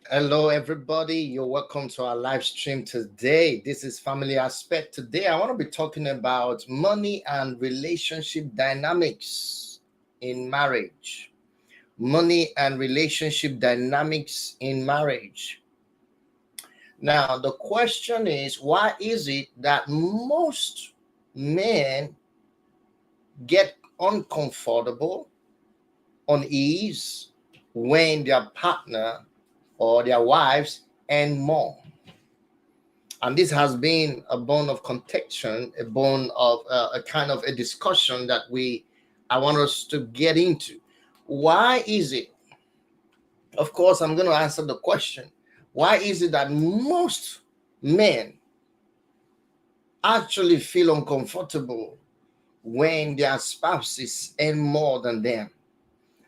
Hello, everybody. You're welcome to our live stream today. This is Family Aspect. Today, I want to be talking about money and relationship dynamics in marriage. Money and relationship dynamics in marriage. Now, the question is, why is it that most men get uncomfortable, unease when their partner or their wives earn more? And this has been a bone of contention, a bone of a kind of a discussion that I want us to get into. Why is it? Of course, I'm going to answer the question. Why is it that most men actually feel uncomfortable when their spouses earn more than them,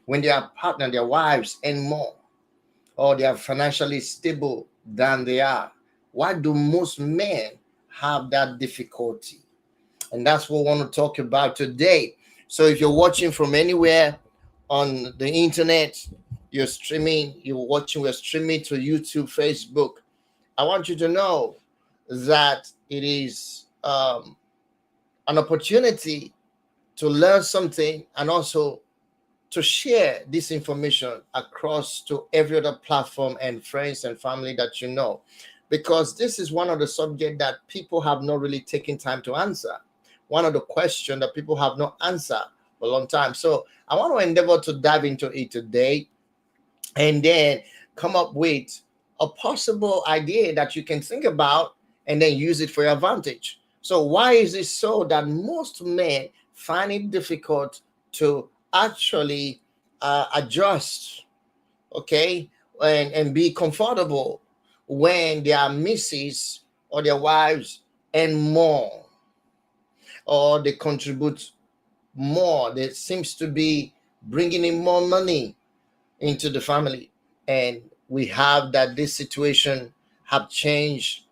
when their partner, their wives earn more, or they are financially stable than they are? Why do most men have that difficulty? And that's what we want to talk about today. So if you're watching from anywhere on the internet, we're streaming to YouTube, Facebook, I want you to know that it is an opportunity to learn something and also to share this information across to every other platform and friends and family that you know, because this is one of the subjects that people have not really taken time to answer. One of the questions that people have not answered for a long time. So I want to endeavor to dive into it today and then come up with a possible idea that you can think about and then use it for your advantage. So why is it so that most men find it difficult to actually adjust, okay, and be comfortable when their misses or their wives earn more, or they contribute more? There seems to be bringing in more money into the family, and we have that this situation have changed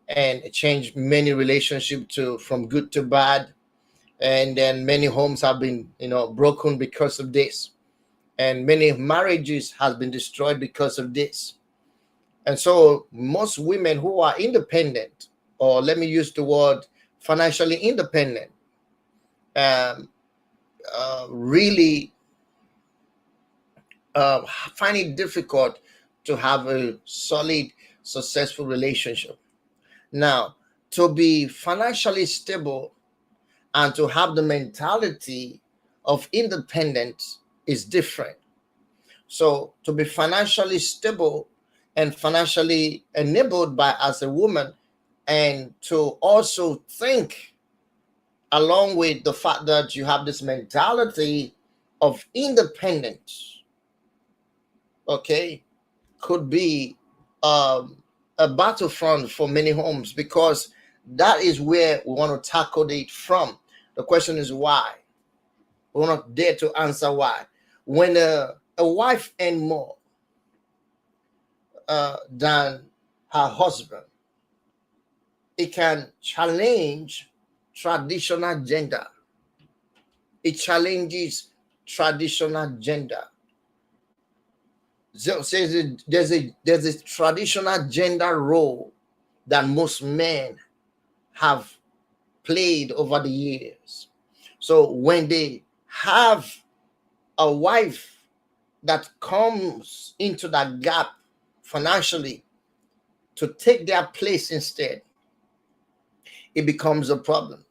and changed many relationships to from good to bad, and then many homes have been broken because of this, and many marriages has been destroyed because of this. And so most women who are independent, or let me use the word financially independent, um, really find it difficult to have a solid, successful relationship. Now, to be financially stable and to have the mentality of independence is different. So, to be financially stable and financially enabled by as a woman, and to also think along with the fact that you have this mentality of independence, okay, could be a battlefront for many homes, because that is where we want to tackle it from. The question is why. We're not there to answer why. When a wife earns more than her husband, it can challenge traditional gender. It challenges traditional gender. So there's a traditional gender role that most men have played over the years. So when they have a wife that comes into that gap financially to take their place instead, it becomes a problem.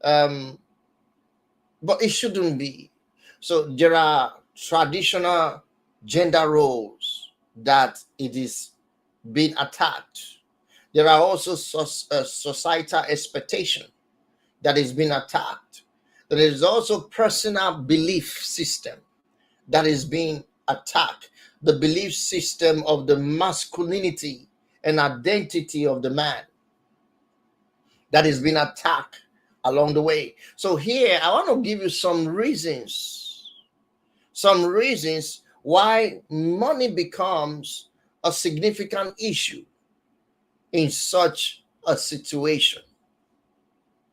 But it shouldn't be. So there are traditional gender roles that it is being attacked. There are also societal expectation that is being attacked. There is also personal belief system that is being attacked. The belief system of the masculinity and identity of the man that is being attacked along the way. So here I want to give you some reasons why money becomes a significant issue in such a situation.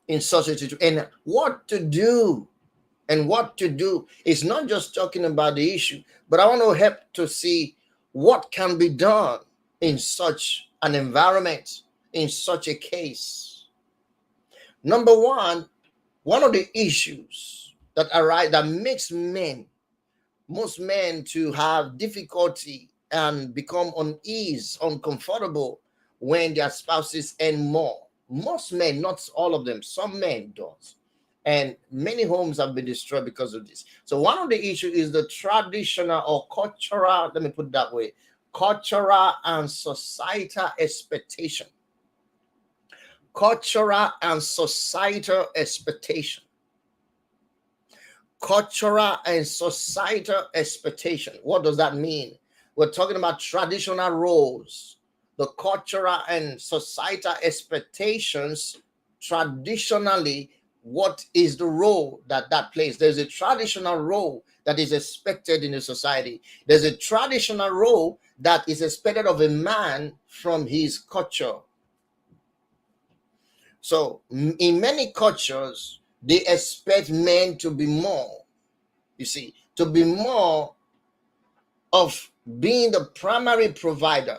And what to do. And what to do is not just talking about the issue, but I want to help to see what can be done in such an environment, in such a case? Number one of the issues that arise that makes most men to have difficulty and become unease, uncomfortable when their spouses earn more. Most men, not all of them, some men does. And many homes have been destroyed because of this. So one of the issues is the traditional or cultural, let me put it that way, cultural and societal expectation. Cultural and societal expectation. Cultural and societal expectation. What does that mean? We're talking about traditional roles, the cultural and societal expectations. Traditionally, what is the role that plays? There's a traditional role that is expected in the society. There's a traditional role that is expected of a man from his culture. So in many cultures, they expect men to be more, you see, to be more of being the primary provider.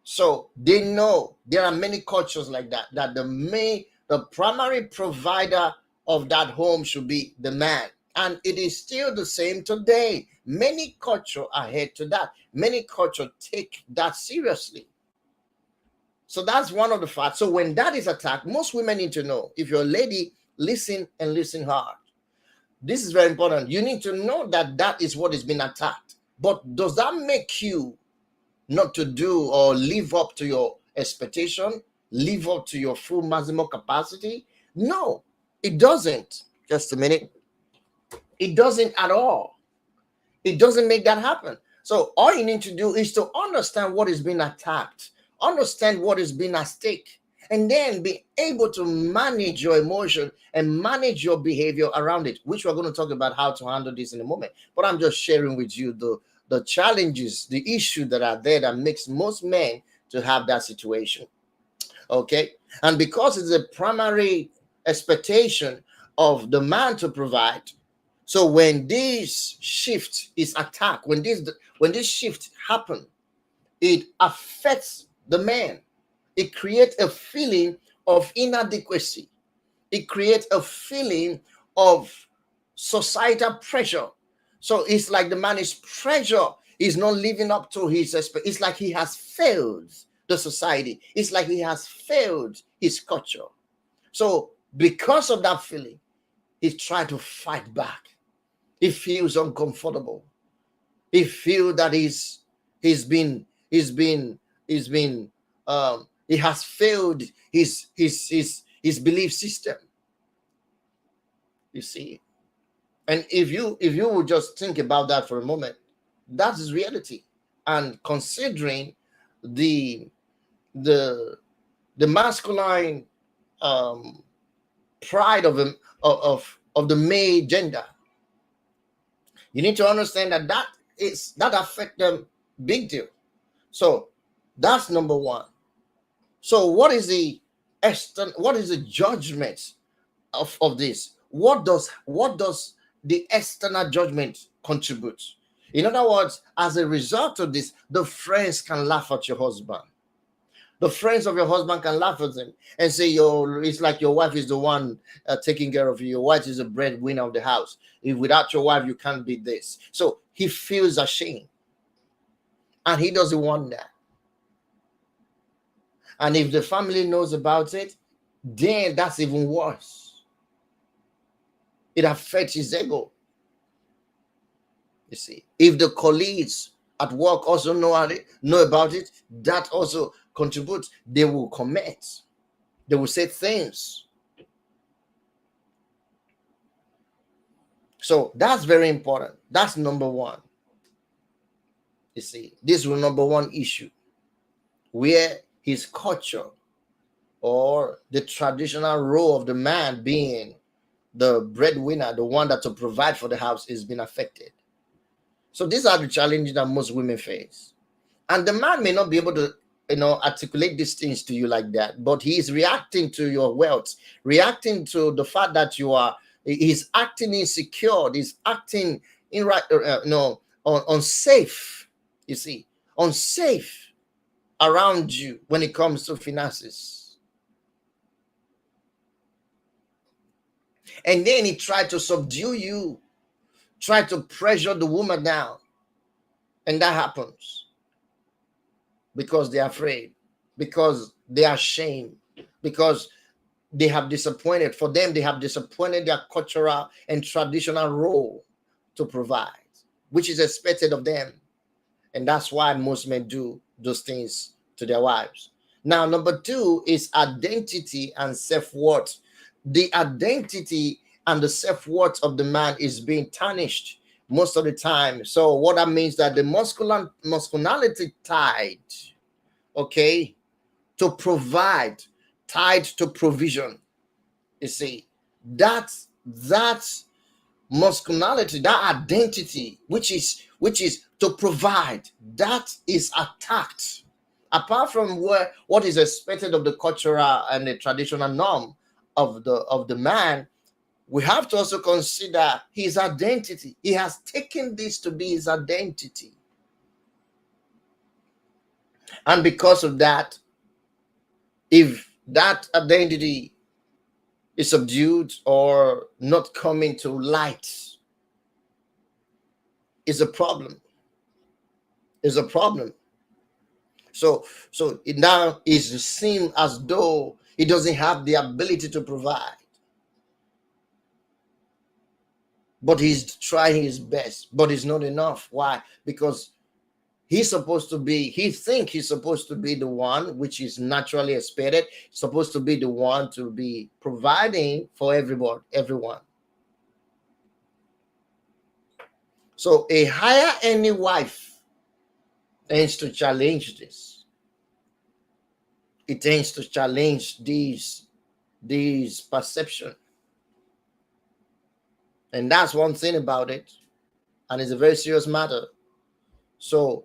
So they know there are many cultures like that, that the primary provider of that home should be the man. And it is still the same today. Many cultures are head to that. Many cultures take that seriously. So that's one of the facts. So when that is attacked, most women need to know. If you're a lady, listen and listen hard. This is very important. You need to know that that is what is being attacked. But does that make you not to do or live up to your expectation, live up to your full maximum capacity? No, it doesn't. Just a minute. It doesn't at all. It doesn't make that happen. So all you need to do is to understand what is being attacked, understand what is being at stake, and then be able to manage your emotion and manage your behavior around it, which we're going to talk about how to handle this in a moment. But I'm just sharing with you the challenges, the issue that are there that makes most men to have that situation. Okay. And because it's a primary expectation of the man to provide, so when this shift is attacked, when this shift happens, it affects the man. It creates a feeling of inadequacy. It creates a feeling of societal pressure. So it's like the man is pressure. He's not living up to his expectations. It's like he has failed the society. It's like he has failed his culture. So because of that feeling, he's trying to fight back. He feels uncomfortable. He feels that he has failed his belief system. You see, and if you would just think about that for a moment, that is reality. And considering the masculine pride of the male gender, you need to understand that affects them big deal. So that's number one. So what is the judgment of this? What does the external judgment contribute? In other words, as a result of this, the friends can laugh at your husband. The friends of your husband can laugh at him and say, it's like your wife is the one taking care of you. Your wife is the breadwinner of the house. If without your wife, you can't be this. So he feels ashamed. And he doesn't want that. And if the family knows about it, then that's even worse. It affects his ego. You see, if the colleagues at work also know about it, that also contributes. They will comment. They will say things. So that's very important. That's number one. You see, this is number one issue, where his culture or the traditional role of the man being the breadwinner, the one that to provide for the house, is being affected. So these are the challenges that most women face. And the man may not be able to, articulate these things to you like that, but he is reacting to your wealth, reacting to the fact that he's acting insecure, he's acting unsafe. You see, unsafe around you when it comes to finances. And then he tried to subdue you, try to pressure the woman down. And that happens because they're afraid, because they are ashamed, because they have disappointed. For them, they have disappointed their cultural and traditional role to provide, which is expected of them. And that's why most men do those things to their wives. Now, number two is identity and self-worth. The identity and the self-worth of the man is being tarnished most of the time. So what that means that the masculinity tied, okay, to provide, tied to provision. You see, that's masculinity, that identity, which is to provide, that is attacked. Apart from what is expected of the cultural and the traditional norm of the man, we have to also consider his identity. He has taken this to be his identity. And because of that, if that identity is subdued or not coming to light, is a problem. Is a problem. So it now is seen as though he doesn't have the ability to provide. But he's trying his best, but it's not enough. Why? Because he think he's supposed to be the one, which is naturally expected, supposed to be the one to be providing for everyone. So a higher earning wife tends to challenge this. It tends to challenge these perception. And that's one thing about it. And it's a very serious matter. So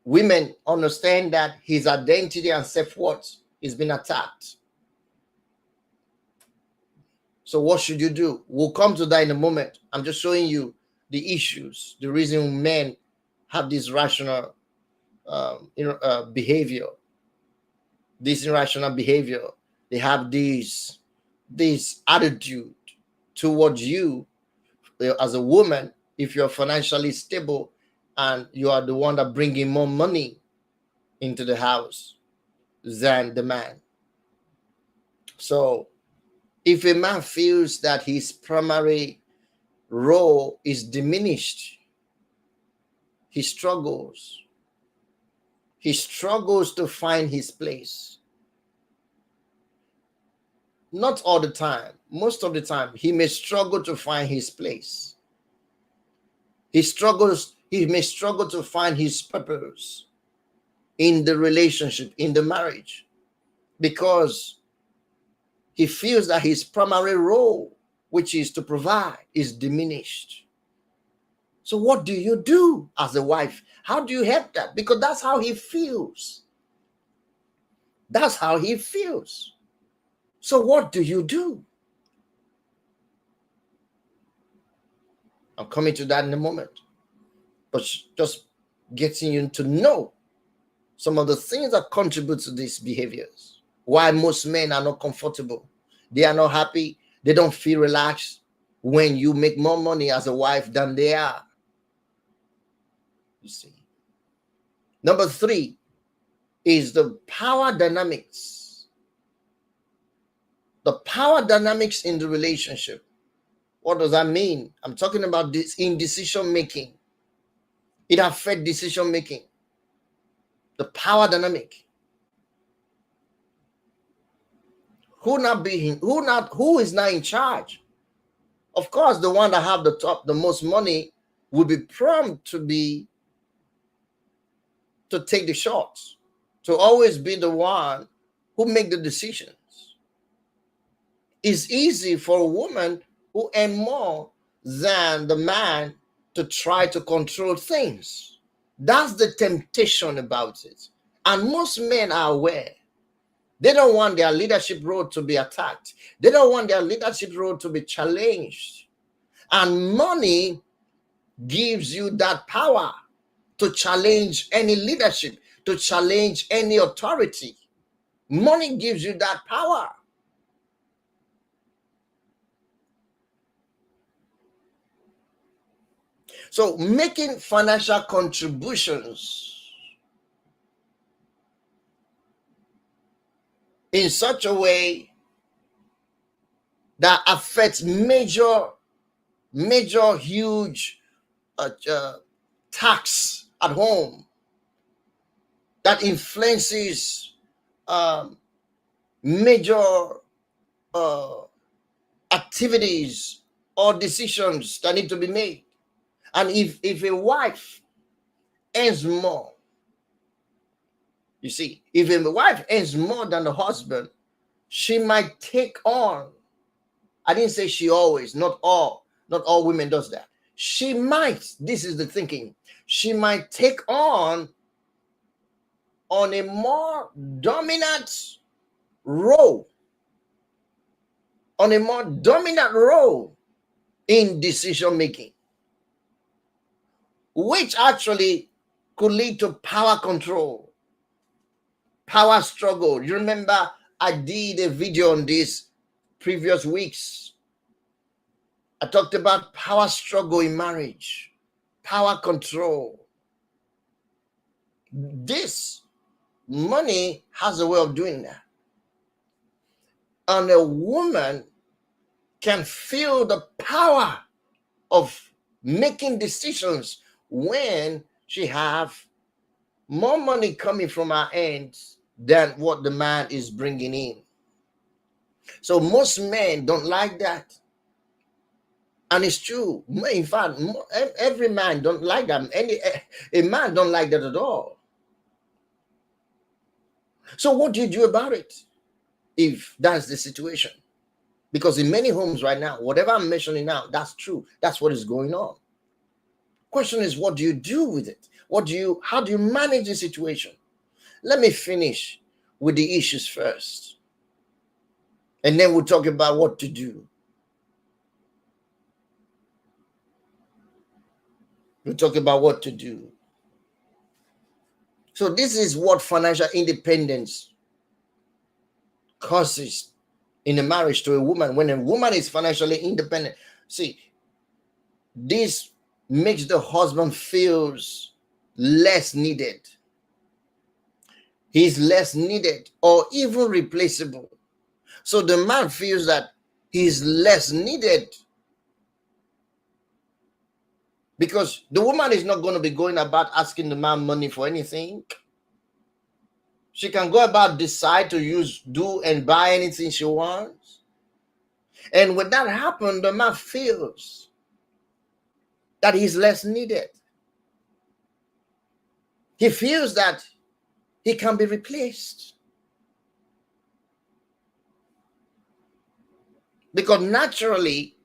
women understand that his identity and self-worth is being attacked. So what should you do? We'll come to that in a moment. I'm just showing you the issues, the reason men have this rational behavior, this irrational behavior. They have this attitude towards you as a woman. If you're financially stable and you are the one that bringing more money into the house than the man. So if a man feels that his primary role is diminished, he struggles to find his place. Not all the time. Most of the time, he may struggle to find his place. He may struggle to find his purpose in the relationship, in the marriage, because he feels that his primary role, which is to provide, is diminished. So what do you do as a wife? How do you help that? Because that's how he feels. That's how he feels. So what do you do? I'm coming to that in a moment. But just getting you to know some of the things that contribute to these behaviors. Why most men are not comfortable. They are not happy. They don't feel relaxed when you make more money as a wife than they are. You see. Number 3 is the power dynamics. The power dynamics in the relationship. What does that mean? I'm talking about this in decision making. It affects decision making. The power dynamic. Who is now in charge? Of course, the one that have the most money will be prompt to take the shots, to always be the one who make the decisions. It's easy for a woman who earn more than the man to try to control things. That's the temptation about it. And most men are aware. They don't want their leadership role to be attacked. They don't want their leadership role to be challenged. And money gives you that power to challenge any leadership, to challenge any authority. Money gives you that power. So making financial contributions in such a way that affects major, huge tax at home, that influences major activities or decisions that need to be made. And if a wife earns more, you see, if a wife earns more than the husband, she might take on, I didn't say she always, not all women does that. She might, this is the thinking, she might take on a more dominant role, in decision making, which actually could lead to power control, power struggle. You remember I did a video on this previous weeks. I talked about power struggle in marriage, power control. This money has a way of doing that. And a woman can feel the power of making decisions when she have more money coming from her end than what the man is bringing in. So most men don't like that. And it's true. In fact, every man don't like that. A man don't like that at all. So what do you do about it if that's the situation? Because in many homes right now, whatever I'm mentioning now, that's true. That's what is going on. Question is, what do you do with it? How do you manage the situation? Let me finish with the issues first. And then we'll talk about what to do. We'll talk about what to do. So this is what financial independence causes in a marriage to a woman. When a woman is financially independent, see, this makes the husband feels less needed. He's less needed or even replaceable. So the man feels that he's less needed because the woman is not going to be going about asking the man money for anything. She can go about decide to do and buy anything she wants. And when that happens, the man feels that he's less needed. He feels that he can be replaced. Because naturally,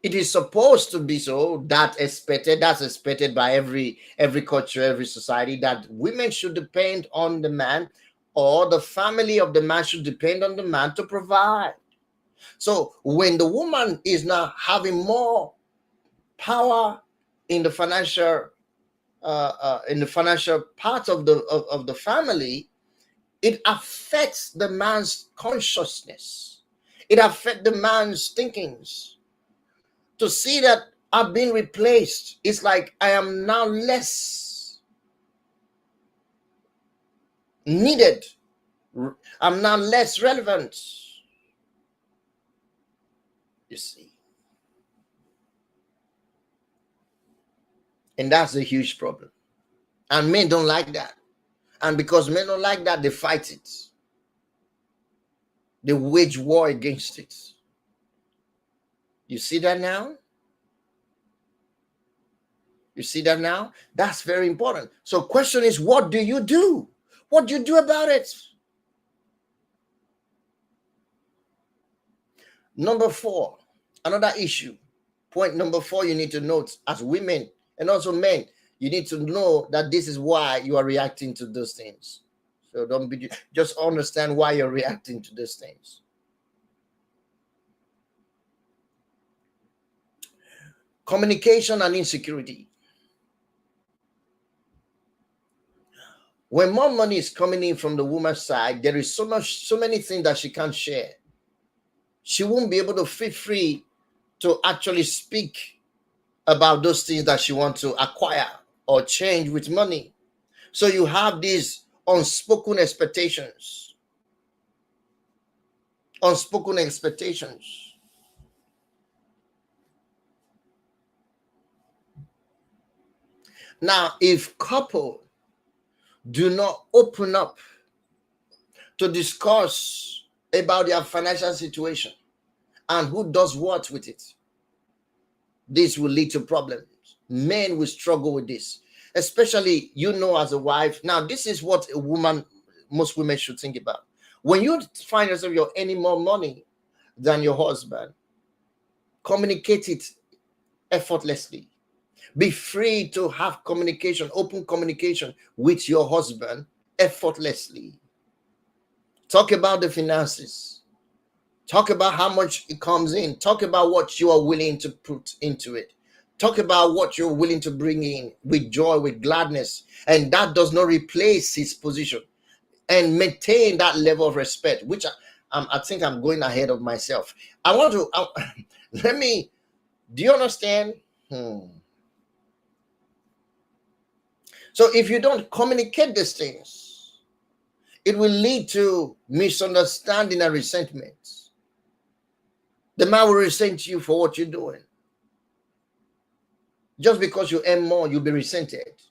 it is supposed to be so. That's expected by every culture, every society, that women should depend on the man, or the family of the man should depend on the man to provide. So when the woman is now having more power in the financial part of the family, it affects the man's consciousness. It affects the man's thinkings. To see that I've been replaced, it's like I am now less needed. I'm now less relevant. You see. And that's a huge problem. And men don't like that. And because men don't like that, they fight it. They wage war against it. You see that now? You see that now? That's very important. So question is, what do you do? What do you do about it? Number 4, another issue. Point number 4 you need to note as women and also men. You need to know that this is why you are reacting to those things. So just understand why you're reacting to those things. Communication and insecurity. When more money is coming in from the woman's side, there is so many things that she can't share. She won't be able to feel free to actually speak about those things that she wants to acquire or change with money. So you have these unspoken expectations. Unspoken expectations. Now, if couple do not open up to discuss about their financial situation and who does what with it, this will lead to problems. Men will struggle with this, especially as a wife. Now, this is what most women should think about. When you find yourself you're earning more money than your husband, communicate it effortlessly. Be free to have communication, open communication with your husband effortlessly. Talk about the finances. Talk about how much it comes in. Talk about what you are willing to put into it. Talk about what you're willing to bring in with joy, with gladness. And that does not replace his position. And maintain that level of respect, which I think I'm going ahead of myself. Do you understand? So if you don't communicate these things, it will lead to misunderstanding and resentment. The man will resent you for what you're doing. Just because you earn more, you'll be resented.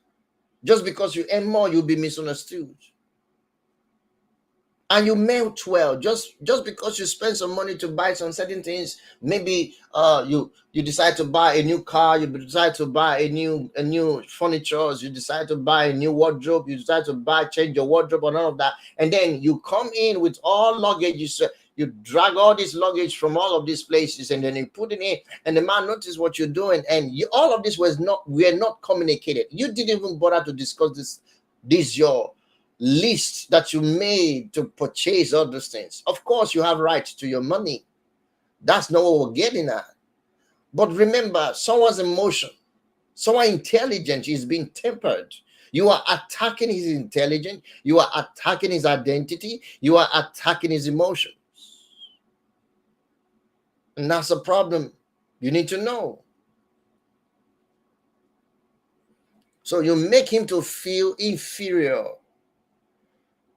Just because you earn more, you'll be misunderstood. And you meant well. Just because you spend some money to buy some certain things, maybe you decide to buy a new car, you decide to buy a new furniture, you decide to buy a new wardrobe, you decide to change your wardrobe and all of that, and then you come in with all luggage. You drag all this luggage from all of these places, and then you put it in, and the man notices what you're doing, and all of this were not communicated. You didn't even bother to discuss this your list that you made to purchase all those things. Of course, you have rights to your money. That's not what we're getting at. But remember, someone's emotion, someone intelligent is being tempered. You are attacking his intelligence. You are attacking his identity. You are attacking his emotions. And that's a problem. You need to know. So you make him to feel inferior.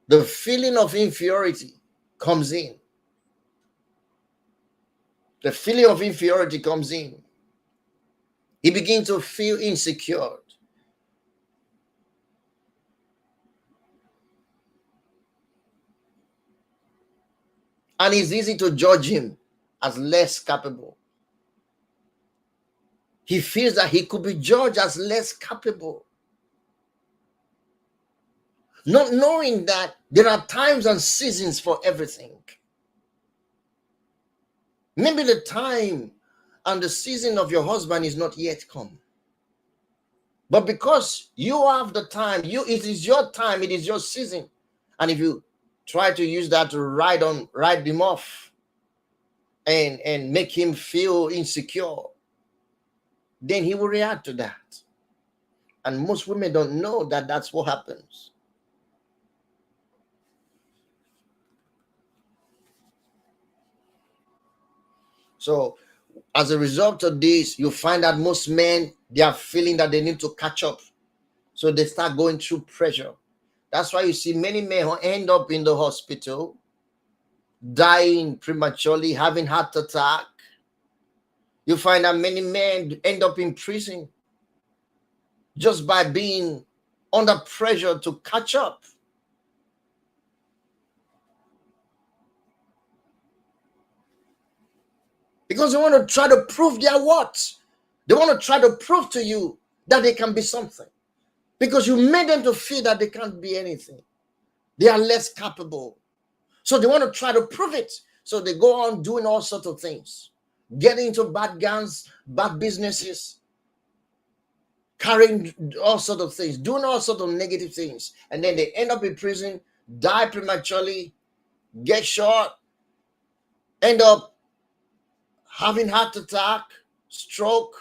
The feeling of inferiority comes in. The feeling of inferiority comes in. He begins to feel insecure. And it's easy to judge him as less capable. He feels that he could be judged as less capable. Not knowing that there are times and seasons for everything. Maybe the time and the season of your husband is not yet come. But because you have the time, it is your time, it is your season. And if you try to use that to ride him off and make him feel insecure, then he will react to that. And most women don't know that that's what happens. So as a result of this, you find that most men, they are feeling that they need to catch up. So they start going through pressure. That's why you see many men who end up in the hospital, dying prematurely, having heart attack. You find that many men end up in prison just by being under pressure to catch up. Because they want to try to prove their worth. They want to try to prove to you that they can be something. Because you made them to feel that they can't be anything. They are less capable. So they want to try to prove it. So they go on doing all sorts of things. Getting into bad gangs, bad businesses, carrying all sorts of things, doing all sorts of negative things. And then they end up in prison, die prematurely, get shot, end up having heart attack, stroke,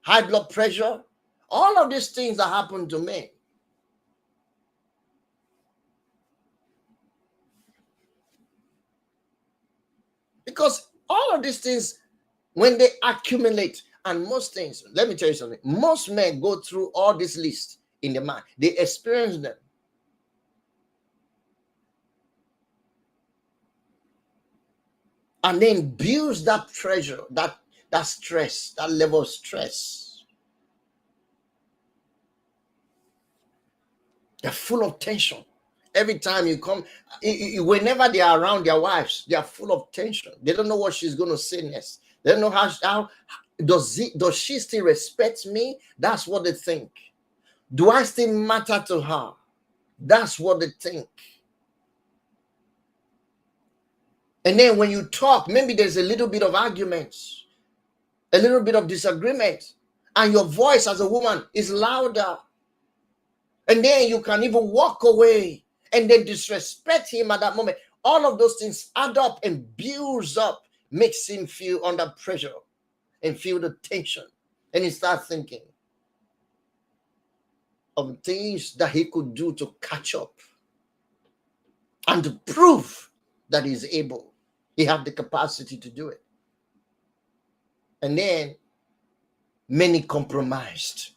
high blood pressure, all of these things that happen to men. Because all of these things, when they accumulate, and most things, let me tell you something, most men go through all this list in the mind. They experience them. And then builds that pressure, that stress, that level of stress. They're full of tension. Every time you come, whenever they are around their wives, they are full of tension. They don't know what she's going to say next. They don't know how does she still respect me? That's what they think. Do I still matter to her? That's what they think. And then when you talk, maybe there's a little bit of arguments, a little bit of disagreement, and your voice as a woman is louder. And then you can even walk away and then disrespect him at that moment. All of those things add up and builds up, makes him feel under pressure and feel the tension. And he starts thinking of things that he could do to catch up and to prove that he's able. He has the capacity to do it. And then many compromised.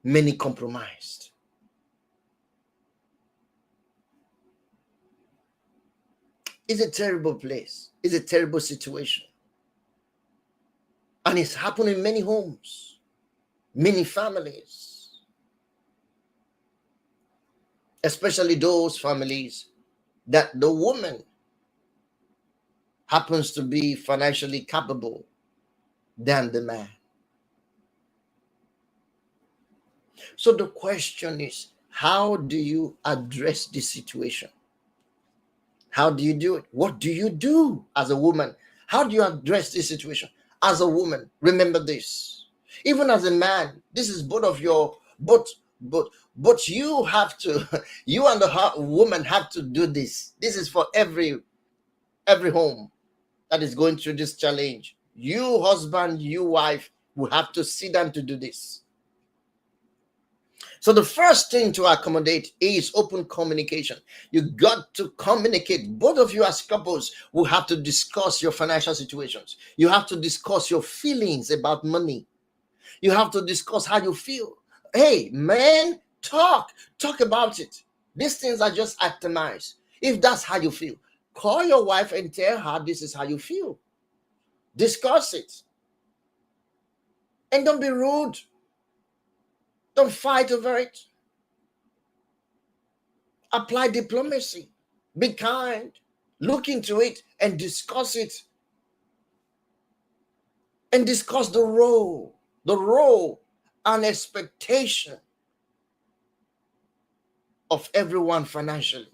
Many compromised. It's a terrible place. It's a terrible situation. And it's happening in many homes, many families, especially those families that the woman happens to be financially capable than the man. So the question is, how do you address this situation? How do you do it? What do you do as a woman? How do you address this situation? As a woman, remember this. Even as a man, this is both of your, but you have to, you and the woman have to do this. This is for every home that is going through this challenge. You husband, you wife will have to sit down to do this. So the first thing to accommodate is open communication. You got to communicate. Both of you as couples will have to discuss your financial situations. You have to discuss your feelings about money. You have to discuss how you feel. Hey, man, talk about it. These things are just itemized. If that's how you feel, call your wife and tell her this is how you feel. Discuss it. And don't be rude. Don't fight over it. Apply diplomacy. Be kind. Look into it and discuss it. And discuss the role and expectation of everyone financially.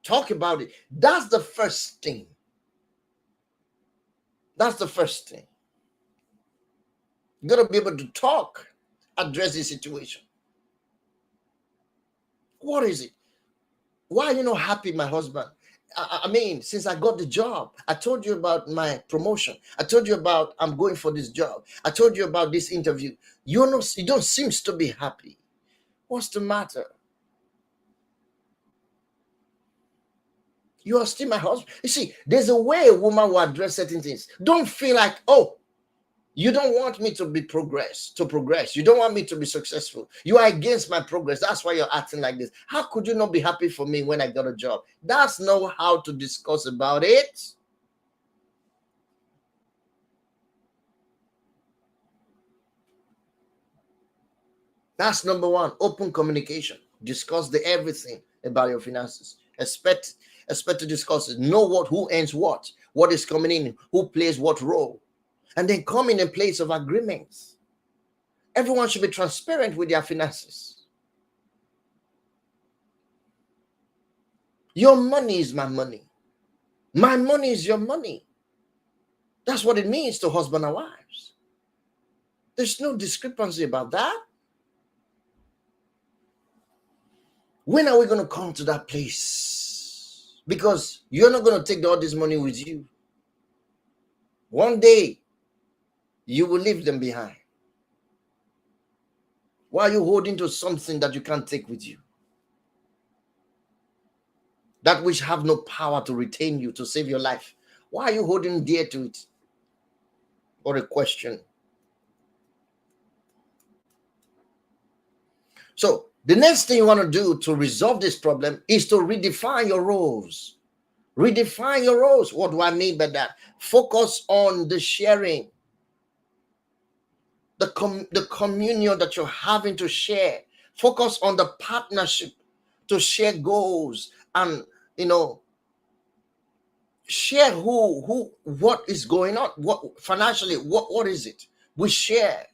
Talk about it. That's the first thing. That's the first thing. You got to be able to talk, address the situation. What is it? Why are you not happy, my husband? I mean, since I got the job, I told you about my promotion. I told you about I'm going for this job. I told you about this interview. You don't seem to be happy. What's the matter? You are still my husband. You see, there's a way a woman will address certain things. Don't feel like, oh, you don't want me to progress. You don't want me to be successful. You are against my progress. That's why you're acting like this. How could you not be happy for me when I got a job? That's not how to discuss about it. That's number one. Open communication. Discuss everything about your finances. Expect to discuss it. Know who earns what is coming in, who plays what role. And then come in a place of agreements. Everyone should be transparent with their finances. Your money is my money. My money is your money. That's what it means to husband and wives. There's no discrepancy about that. When are we going to come to that place? Because you're not going to take all this money with you. One day, you will leave them behind. Why are you holding to something that you can't take with you? That which have no power to retain you, to save your life. Why are you holding dear to it? What a question. So the next thing you want to do to resolve this problem is to redefine your roles. Redefine your roles. What do I mean by that? Focus on the sharing, the communion that you're having to share. Focus on the partnership to share goals and, share what is going on, what financially, what is it we share,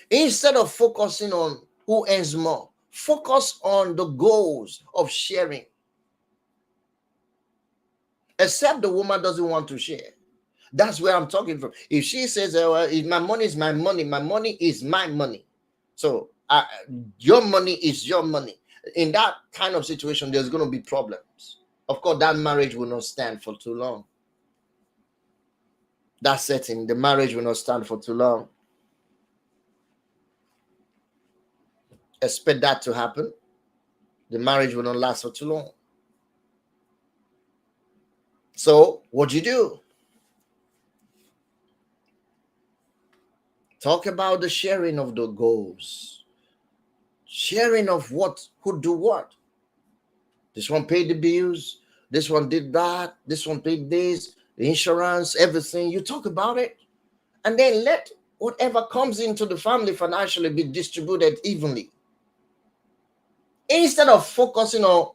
instead of focusing on who earns more. Focus on the goals of sharing. Except the woman doesn't want to share. That's where I'm talking from. If she says, well, my money is my money, my money is my money, so your money is your money, in that kind of situation, there's going to be problems. Of course, that marriage will not stand for too long. That setting, the marriage will not stand for too long. Expect that to happen. The marriage will not last for too long. So what do you do? Talk about the sharing of the goals. Sharing of who do what. This one paid the bills. This one did that. This one paid this, the insurance, everything. You talk about it. And then let whatever comes into the family financially be distributed evenly. Instead of focusing on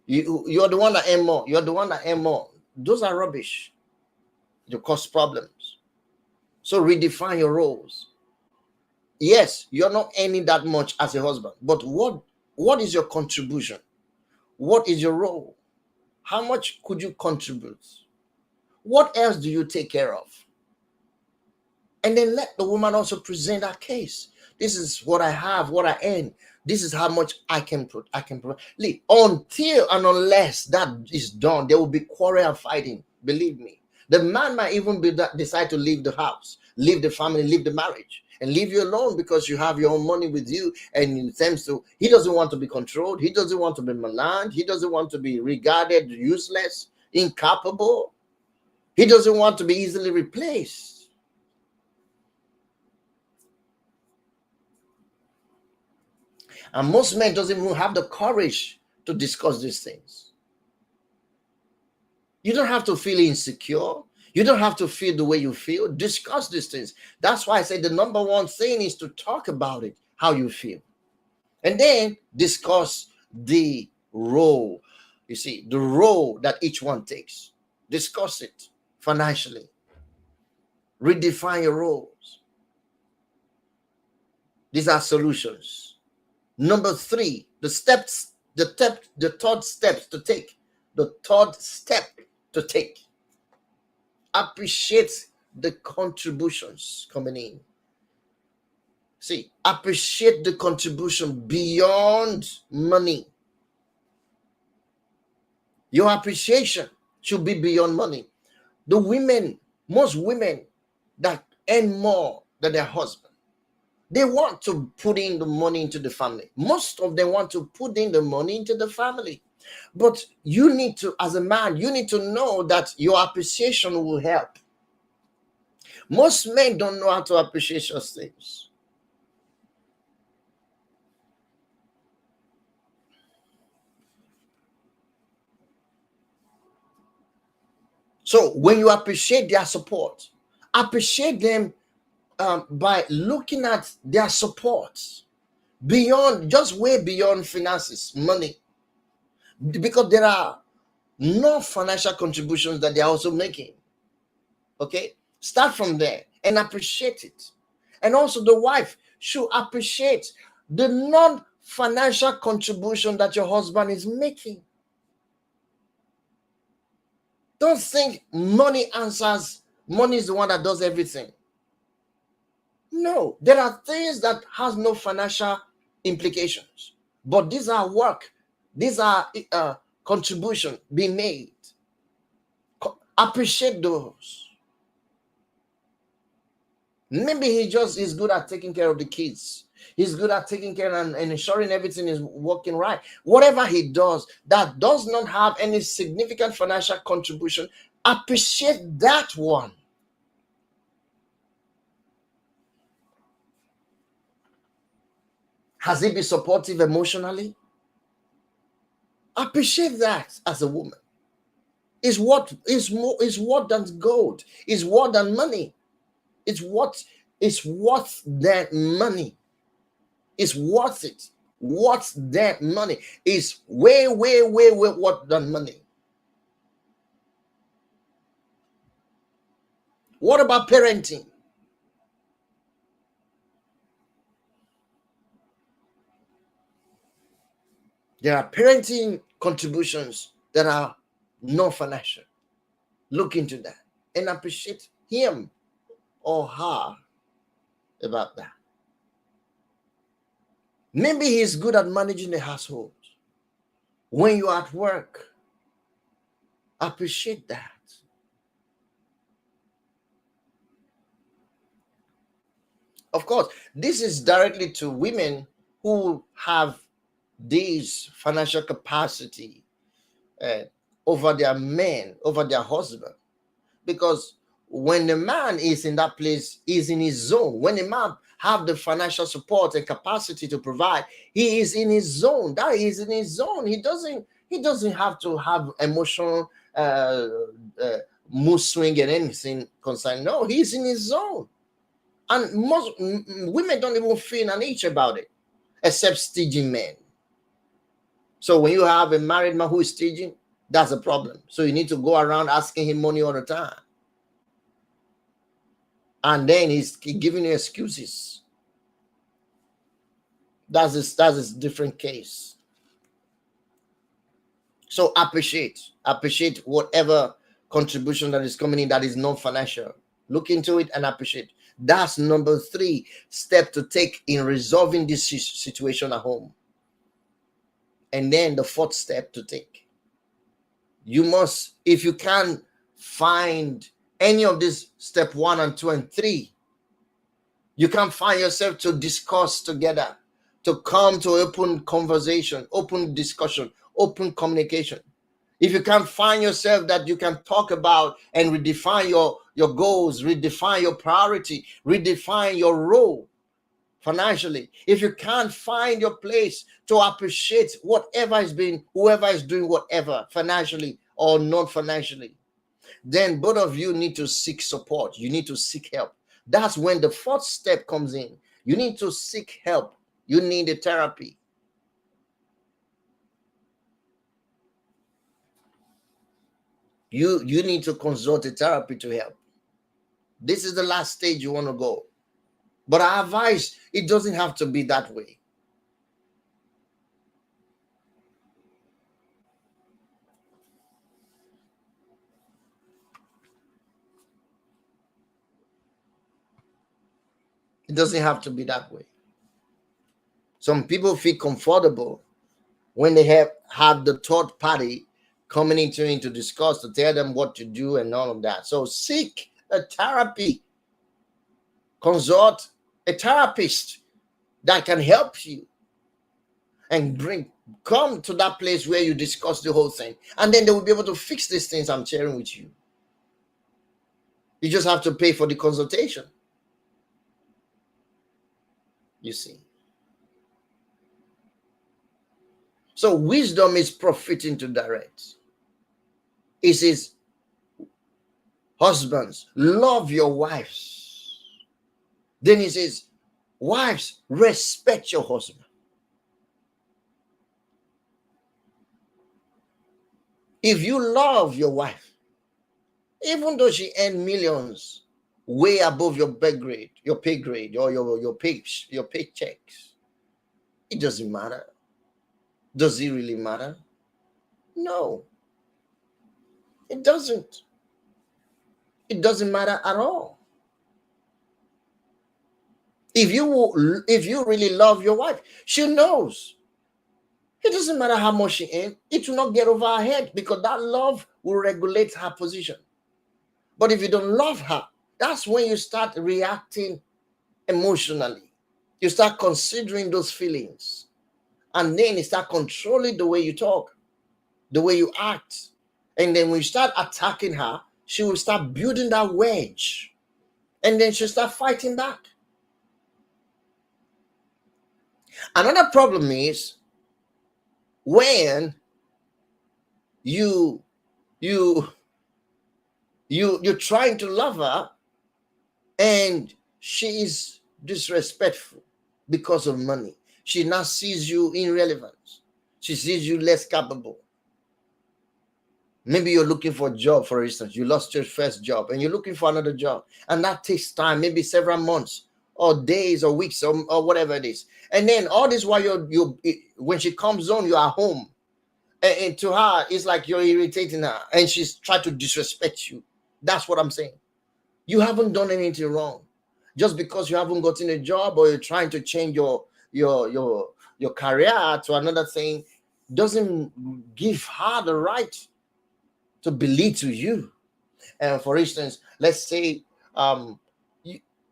you're the one that earn more, you're the one that earn more. Those are rubbish. They cause problems. So redefine your roles. Yes, you're not earning that much as a husband, but what is your contribution? What is your role? How much could you contribute? What else do you take care of? And then let the woman also present her case. This is what I have, what I earn. This is how much I can provide. Until and unless that is done, there will be quarrel and fighting. Believe me. The man might even decide to leave the house, leave the family, leave the marriage, and leave you alone because you have your own money with you. And he doesn't want to be controlled. He doesn't want to be maligned. He doesn't want to be regarded useless, incapable. He doesn't want to be easily replaced. And most men doesn't even have the courage to discuss these things. You don't have to feel insecure. You don't have to feel the way you feel. Discuss these things. That's why I say the number one thing is to talk about it, how you feel. And then discuss the role. You see, the role that each one takes. Discuss it financially. Redefine your roles. These are solutions. Number 3, the third step to take. The third step to take. Appreciate the contributions coming in. See, appreciate the contribution beyond money. Your appreciation should be beyond money. Most women that earn more than their husband, they want to put in the money into the family. Most of them want to put in the money into the family. But you need to, as a man, you need to know that your appreciation will help. Most men don't know how to appreciate those things. So when you appreciate their support, appreciate them by looking at their support beyond, just way beyond finances, money, because there are no financial contributions that they're also making. Okay, start from there and appreciate it. And also the wife should appreciate the non-financial contribution that your husband is making. Don't think money answers, money is the one that does everything. No, there are things that has no financial implications, but these are work. These are contribution being made. Appreciate those. Maybe he just is good at taking care of the kids. He's good at taking care and ensuring everything is working right. Whatever he does that does not have any significant financial contribution, appreciate that one. Has he been supportive emotionally? Appreciate that as a woman. Is what is more is what than gold, is more than money. It's what is worth that money. It's worth it. What's that money? Is way what than money. What about parenting? There are parenting contributions that are non-financial. Look into that and appreciate him or her about that. Maybe he's good at managing the household. When you're at work, appreciate that. Of course, this is directly to women who have this financial capacity over their men, over their husband. Because when the man is in that place, he's in his zone. When a man have the financial support and capacity to provide, he is in his zone. That is in his zone. He doesn't have to have emotional mood swing and anything concerned. No, he's in his zone. And most women don't even feel an itch about it, except staging men. So when you have a married man who is staging, that's a problem. So you need to go around asking him money all the time. And then he's giving you excuses. That's a different case. So appreciate whatever contribution that is coming in that is non-financial. Look into it and appreciate. That's number 3 step to take in resolving this situation at home. And then the 4th step to take. You must, if you can find any of these step 1 and 2 and 3, you can find yourself to discuss together, to come to open conversation, open discussion, open communication. If you can't find yourself that you can talk about and redefine your goals, redefine your priority, redefine your role financially, if you can't find your place to appreciate whoever is doing whatever financially or not financially, then both of you need to seek support. You need to seek help. That's when the 4th step comes in. You need to seek help. You need a therapy. You need to consult a therapy to help. This is the last stage you want to go. But I advise it doesn't have to be that way. It doesn't have to be that way. Some people feel comfortable when they have the third party coming into to discuss, to tell them what to do and all of that. So seek a therapy. Consult a therapist that can help you and come to that place where you discuss the whole thing. And then they will be able to fix these things I'm sharing with you. You just have to pay for the consultation. You see. So wisdom is profiting to direct. It says, husbands, love your wives. Then he says, wives, respect your husband. If you love your wife, even though she earns millions way above your pay grade, or your paychecks, it doesn't matter. Does it really matter? No, it doesn't. It doesn't matter at all. If you really love your wife, she knows. It doesn't matter how much she earns. It will not get over her head, because that love will regulate her position. But if you don't love her, that's when you start reacting emotionally. You start considering those feelings. And then you start controlling the way you talk, the way you act. And then when you start attacking her, she will start building that wedge. And then she'll start fighting back. Another problem is when you're trying to love her and she is disrespectful because of money. She now sees you irrelevant. She sees you less capable. Maybe you're looking for a job, for instance. You lost your first job and you're looking for another job. And that takes time, maybe several months or days or weeks or whatever it is. And then all this while when she comes on, you are home. And to her, it's like you're irritating her and she's trying to disrespect you. That's what I'm saying. You haven't done anything wrong. Just because you haven't gotten a job or you're trying to change your career to another thing doesn't give her the right to belittle you. And for instance, let's say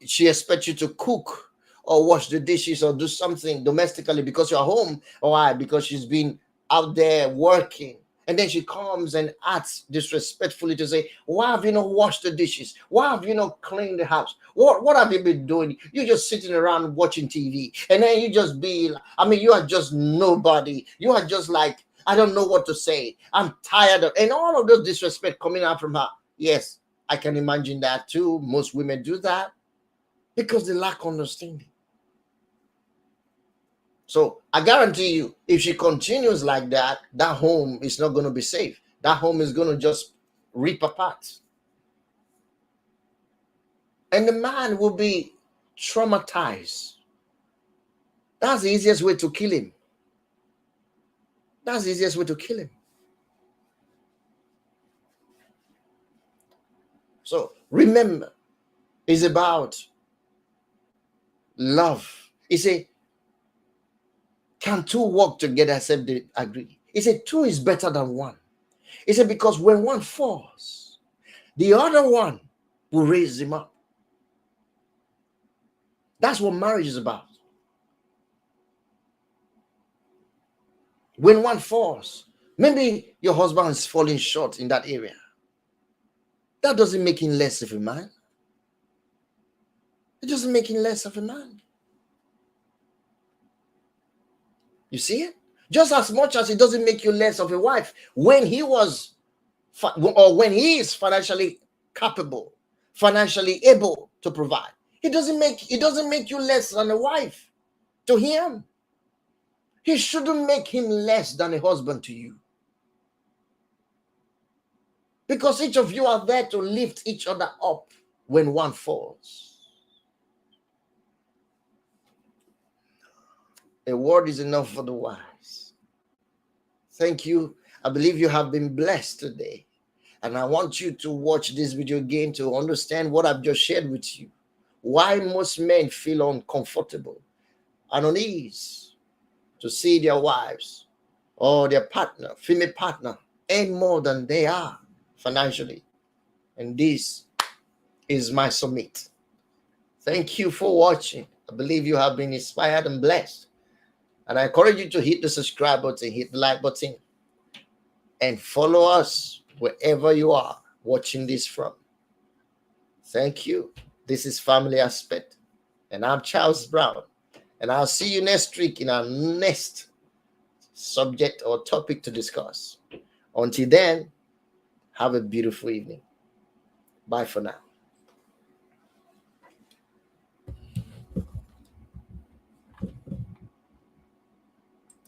she expects you to cook or wash the dishes or do something domestically because you're home. Why? Because she's been out there working. And then she comes and acts disrespectfully to say, why have you not washed the dishes? Why have you not cleaned the house? What have you been doing? You're just sitting around watching TV. And then you just you are just nobody. You are just like, I don't know what to say. I'm tired of, and all of those disrespect coming out from her. Yes, I can imagine that too. Most women do that because they lack understanding. So I guarantee you, if she continues like that, that home is not going to be safe. That home is going to just rip apart. And the man will be traumatized. That's the easiest way to kill him. That's the easiest way to kill him. So remember, it's about love. He said, can two work together except they agree? He said, two is better than one. He said, because when one falls, the other one will raise him up. That's what marriage is about. When one falls, maybe your husband is falling short in that area. That doesn't make him less of a man. It doesn't make him less of a man. You see it? Just as much as it doesn't make you less of a wife when he was or when he is financially capable, financially able to provide. It doesn't make you less than a wife to him. He shouldn't make him less than a husband to you. Because each of you are there to lift each other up when one falls. A word is enough for the wise. Thank you. I believe you have been blessed today. And I want you to watch this video again to understand what I've just shared with you. Why most men feel uncomfortable and unease to see their wives or their partner, female partner, earn more than they are financially. And this is my summit. Thank you for watching. I believe you have been inspired and blessed. And I encourage you to hit the subscribe button, hit the like button, and follow us wherever you are watching this from. Thank you. This is Family Aspect. And I'm Charles Brown. And I'll see you next week in our next subject or topic to discuss. Until then, have a beautiful evening. Bye for now.